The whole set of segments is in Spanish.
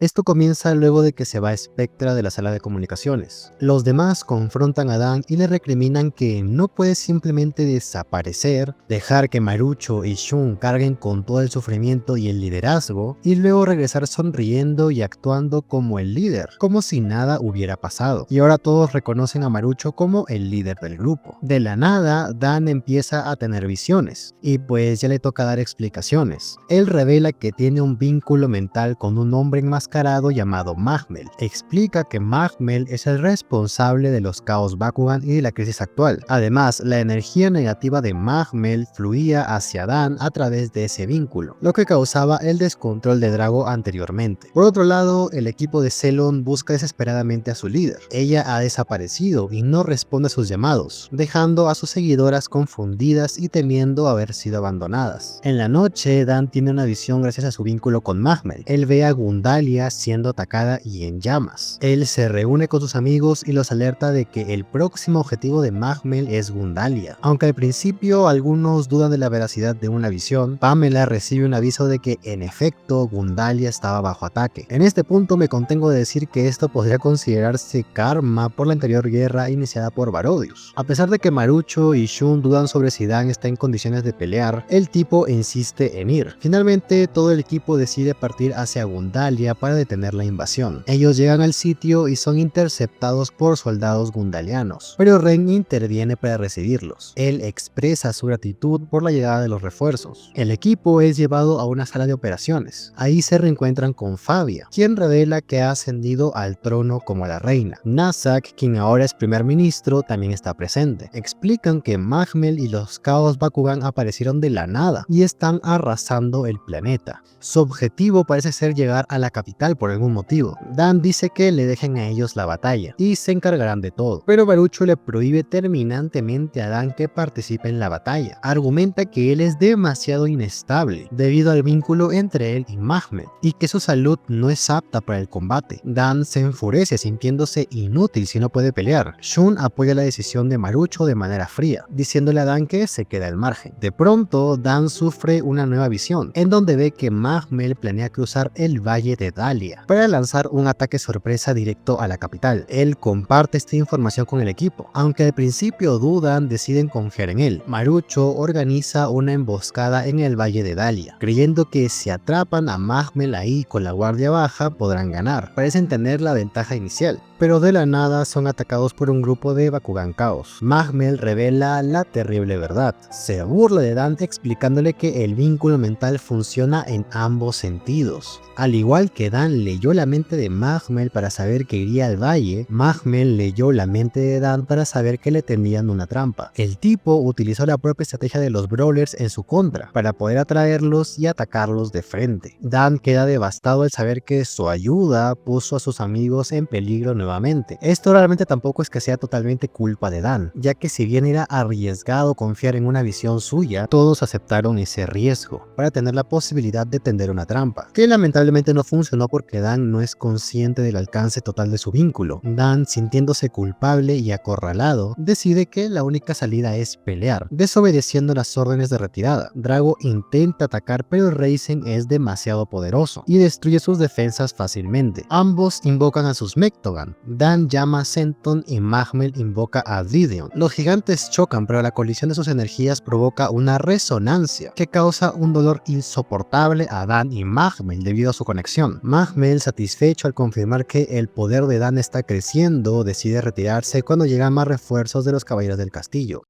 Esto comienza luego de que se va Spectra de la sala de comunicaciones. Los demás confrontan a Dan y le recriminan que no puede simplemente desaparecer, dejar que Marucho y Shun carguen con todo el sufrimiento y el liderazgo, y luego regresar sonriendo y actuando como el líder, como si nada hubiera pasado. Y ahora todos reconocen a Marucho como el líder del grupo. De la nada, Dan empieza a tener visiones, y pues ya le toca dar explicaciones. Él revela que tiene un vínculo mental con un hombre enmascarado llamado Mahmel. Explica que Mahmel es el responsable de los caos Bakugan y de la crisis actual. Además, la energía negativa de Mahmel fluía hacia Dan a través de ese vínculo, lo que causaba el descontrol de Drago anteriormente. Por otro lado, el equipo de Cellon busca desesperadamente a su líder. Ella ha desaparecido y no responde a sus llamados, dejando a sus seguidoras confundidas y temiendo haber sido abandonadas. En la noche, Dan tiene una visión gracias a su vínculo con Mahmel. Él ve a Gundalia siendo atacada y en llamas. Él se reúne con sus amigos y los alerta de que el próximo objetivo de Mahmel es Gundalia. Aunque al principio algunos dudan de la veracidad de una visión, Pamela recibe un aviso de que en efecto Gundalia estaba bajo ataque. En este punto me contengo de decir que esto podría considerarse karma por la anterior guerra iniciada por Barodius. A pesar de que Marucho y Shun dudan sobre si Dan está en condiciones de pelear, el tipo insiste en ir. Finalmente todo el equipo decide partir hacia Gundalia para detener la invasión. Ellos llegan al sitio y son interceptados por soldados gundalianos, pero Ren interviene para recibirlos. Él expresa su gratitud por la llegada de los refuerzos. El equipo es llevado a una sala de operaciones. Ahí se reencuentran con Fabia, quien revela que ha ascendido al trono como la reina. Nasak, quien ahora es primer ministro, también está presente. Explican que Mahmel y los caos Bakugan aparecieron de la nada y están arrasando el planeta. Su objetivo parece ser llegar a la capital por algún motivo. Dan dice que le dejen a ellos la batalla y se encargarán de todo, pero Marucho le prohíbe terminantemente a Dan que participe en la batalla. Argumenta que él es demasiado inestable debido al vínculo entre él y Mahmel y que su salud no es apta para el combate. Dan se enfurece sintiéndose inútil si no puede pelear. Shun apoya la decisión de Marucho de manera fría, diciéndole a Dan que se queda al margen. De pronto, Dan sufre una nueva visión, en donde ve que Mahmel planea cruzar el valle de Dalia para lanzar un ataque sorpresa directo a la capital. Él comparte esta información con el equipo. Aunque al principio dudan, deciden confiar en él. Marucho organiza una emboscada en el valle de Dalia, creyendo que si atrapan a Mahmel ahí con la guardia baja podrán ganar. Parecen tener la ventaja inicial, pero de la nada son atacados por un grupo de Bakugan Caos. Mahmel revela la terrible verdad. Se burla de Dan explicándole que el vínculo mental funciona en ambos sentidos. Al igual que Dan leyó la mente de Mahmel para saber que iría al valle, Mahmel leyó la mente de Dan para saber que le tendían una trampa. El tipo utilizó la propia estrategia de los Brawlers en su contra, para poder atraerlos y atacarlos de frente. Dan queda devastado al saber que su ayuda puso a sus amigos en peligro nuevamente. Esto realmente tampoco es que sea totalmente culpa de Dan, ya que si bien era arriesgado confiar en una visión suya, todos aceptaron ese riesgo para tener la posibilidad de tender una trampa, que lamentablemente no funcionó porque Dan no es consciente del alcance total de su vínculo. Dan, sintiéndose culpable y acorralado, decide que la única salida es pelear, desobedeciendo las órdenes de retirada. Drago intenta atacar, pero Reizen es demasiado poderoso y destruye sus defensas fácilmente. Ambos invocan a sus Mektogan. Dan llama a Senton y Mahmel invoca a Dideon. Los gigantes chocan, pero la colisión de sus energías provoca una resonancia que causa un dolor insoportable a Dan y Mahmel debido a su conexión. Mahmel, satisfecho al confirmar que el poder de Dan está creciendo, decide retirarse cuando llegan más refuerzos de los caballeros del castillo.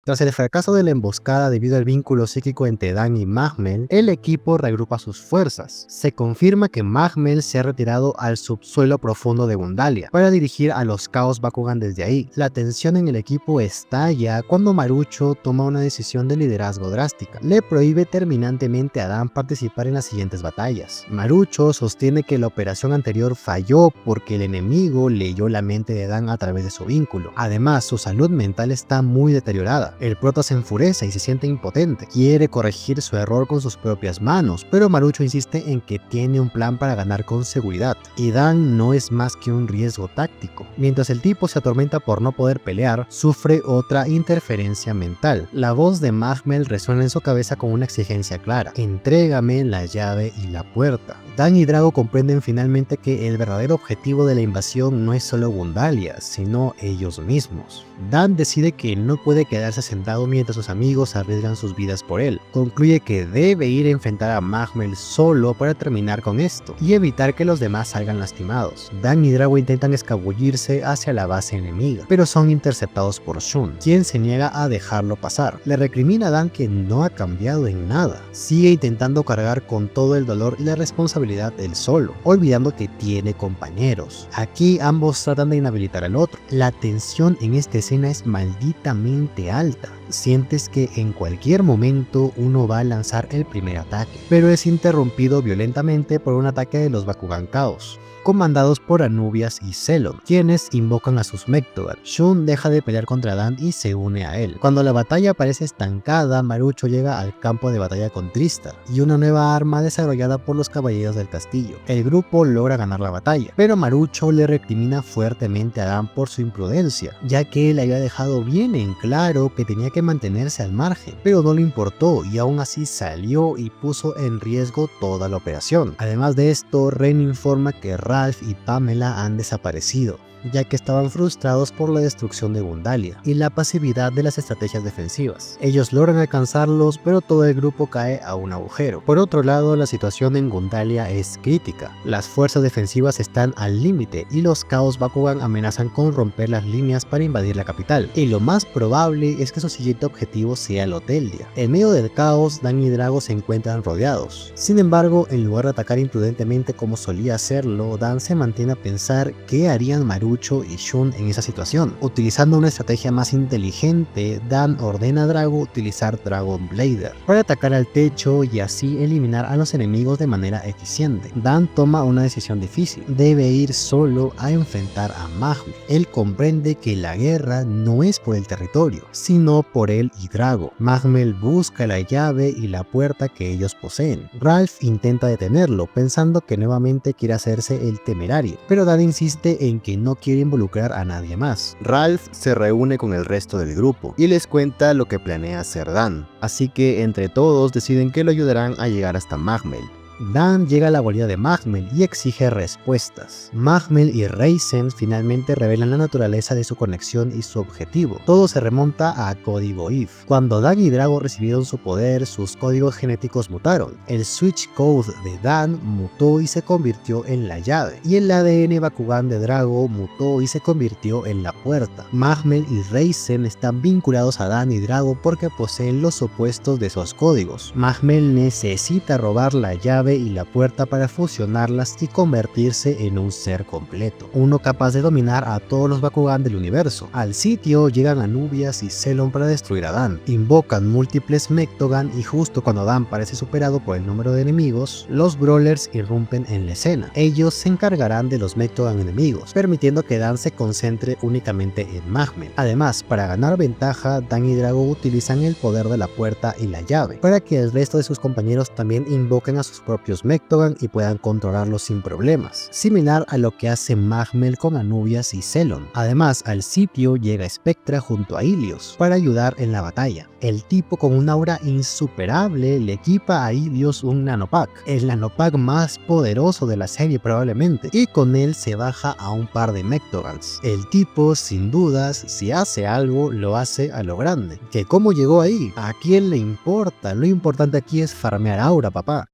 Tras el fracaso de la emboscada debido al vínculo psíquico entre Dan y Mahmel, el equipo reagrupa sus fuerzas. Se confirma que Mahmel se ha retirado al subsuelo profundo de Gundalia para dirigir a los caos Bakugan desde ahí. La tensión en el equipo estalla cuando Marucho toma una decisión de liderazgo drástica. Le prohíbe terminantemente a Dan participar en las siguientes batallas. Marucho sostiene que la operación anterior falló porque el enemigo leyó la mente de Dan a través de su vínculo. Además, su salud mental está muy deteriorada. El prota se enfurece y se siente impotente. Quiere corregir su error con sus propias manos, pero Marucho insiste en que tiene un plan para ganar con seguridad. Y Dan no es más que un riesgo táctico. Mientras el tipo se atormenta por no poder pelear, sufre otra interferencia mental. La voz de Mahmel resuena en su cabeza con una exigencia clara: entrégame la llave y la puerta. Dan y Drago comprenden finalmente que el verdadero objetivo de la invasión no es solo Gundalia, sino ellos mismos. Dan decide que no puede quedarse sentado mientras sus amigos arriesgan sus vidas por él. Concluye que debe ir a enfrentar a Mahmel solo para terminar con esto y evitar que los demás salgan lastimados. Dan y Drago intentan escabullirse hacia la base enemiga, pero son interceptados por Shun, quien se niega a dejarlo pasar. Le recrimina a Dan que no ha cambiado en nada. Sigue intentando cargar con todo el dolor y la responsabilidad él solo, olvidando que tiene compañeros. Aquí ambos tratan de inhabilitar al otro. La tensión en esta escena es malditamente alta. Sientes que en cualquier momento uno va a lanzar el primer ataque, pero es interrumpido violentamente por un ataque de los Bakugan Chaos, comandados por Anubias y Cellon, quienes invocan a sus Mektogan. Shun deja de pelear contra Dan y se une a él. Cuando la batalla parece estancada, Marucho llega al campo de batalla con Tristar y una nueva arma desarrollada por los caballeros del castillo. El grupo logra ganar la batalla, pero Marucho le recrimina fuertemente a Dan por su imprudencia, ya que él había dejado bien en claro que tenía que mantenerse al margen, pero no le importó y aún así salió y puso en riesgo toda la operación. Además de esto, Ren informa que Ralph y Pamela han desaparecido, ya que estaban frustrados por la destrucción de Gundalia y la pasividad de las estrategias defensivas. Ellos logran alcanzarlos, pero todo el grupo cae a un agujero. Por otro lado, la situación en Gundalia es crítica. Las fuerzas defensivas están al límite y los Chaos Bakugan amenazan con romper las líneas para invadir la capital. Y lo más probable es que su siguiente objetivo sea el Oteldia. En medio del caos, Dan y Drago se encuentran rodeados. Sin embargo, en lugar de atacar imprudentemente como solía hacerlo, Dan se mantiene a pensar qué harían Marucho y Shun en esa situación. Utilizando una estrategia más inteligente, Dan ordena a Drago utilizar Dragon Blader para atacar al techo y así eliminar a los enemigos de manera eficiente. Dan toma una decisión difícil: debe ir solo a enfrentar a Mahmel. Él comprende que la guerra no es por el territorio, sino por él y Drago. Mahmel busca la llave y la puerta que ellos poseen. Ralph intenta detenerlo, pensando que nuevamente quiere hacerse el temerario, pero Dan insiste en que no quiere involucrar a nadie más. Ralph se reúne con el resto del grupo y les cuenta lo que planea hacer Dan, así que entre todos deciden que lo ayudarán a llegar hasta Mahmel. Dan llega a la guarida de Mahmel y exige respuestas. Mahmel y Reizen finalmente revelan la naturaleza de su conexión y su objetivo. Todo se remonta a Código If. Cuando Dan y Drago recibieron su poder, sus códigos genéticos mutaron. El Switch Code de Dan mutó y se convirtió en la llave, y el ADN Bakugan de Drago mutó y se convirtió en la puerta. Mahmel y Reizen están vinculados a Dan y Drago porque poseen los opuestos de esos códigos. Mahmel necesita robar la llave y la puerta para fusionarlas y convertirse en un ser completo, uno capaz de dominar a todos los Bakugan del universo. Al sitio llegan Anubias y Cellon para destruir a Dan, invocan múltiples Mektogan y justo cuando Dan parece superado por el número de enemigos, los Brawlers irrumpen en la escena. Ellos se encargarán de los Mektogan enemigos, permitiendo que Dan se concentre únicamente en Mahmel. Además, para ganar ventaja, Dan y Drago utilizan el poder de la puerta y la llave, para que el resto de sus compañeros también invoquen a sus propios Mektogan y puedan controlarlos sin problemas, similar a lo que hace Mahmel con Anubias y Cellon. Además, al sitio llega Spectra junto a Ilios para ayudar en la batalla. El tipo, con un aura insuperable, le equipa a Ilios un Nanopack, el Nanopack más poderoso de la serie probablemente, y con él se baja a un par de Mektogans. El tipo, sin dudas, si hace algo, lo hace a lo grande. ¿Que cómo llegó ahí? ¿A quién le importa? Lo importante aquí es farmear aura, papá.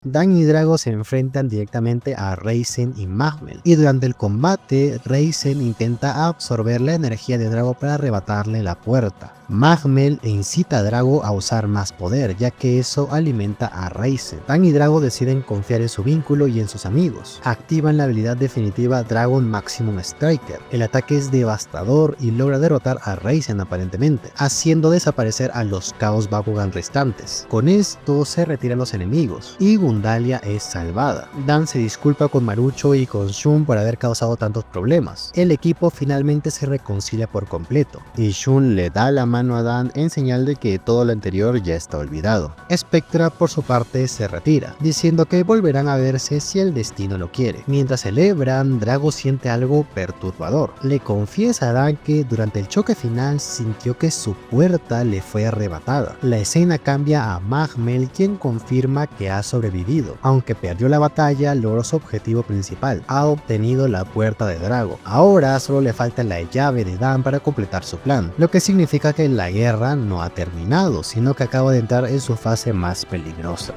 Dan y Drago se enfrentan directamente a Reizen y Mahmel, y durante el combate, Reizen intenta absorber la energía de Drago para arrebatarle la puerta. Mahmel incita a Drago a usar más poder, ya que eso alimenta a Reizen. Dan y Drago deciden confiar en su vínculo y en sus amigos. Activan la habilidad definitiva Dragon Maximum Striker. El ataque es devastador y logra derrotar a Reizen aparentemente, haciendo desaparecer a los Chaos Bakugan restantes. Con esto se retiran los enemigos, y Gundalia es salvada. Dan se disculpa con Marucho y con Shun por haber causado tantos problemas. El equipo finalmente se reconcilia por completo, y Shun le da la mano mano a Dan en señal de que todo lo anterior ya está olvidado. Spectra por su parte se retira, diciendo que volverán a verse si el destino lo quiere. Mientras celebran, Drago siente algo perturbador. Le confiesa a Dan que durante el choque final sintió que su puerta le fue arrebatada. La escena cambia a Magmel, quien confirma que ha sobrevivido. Aunque perdió la batalla, logró su objetivo principal: ha obtenido la puerta de Drago. Ahora solo le falta la llave de Dan para completar su plan, lo que significa que la guerra no ha terminado, sino que acaba de entrar en su fase más peligrosa.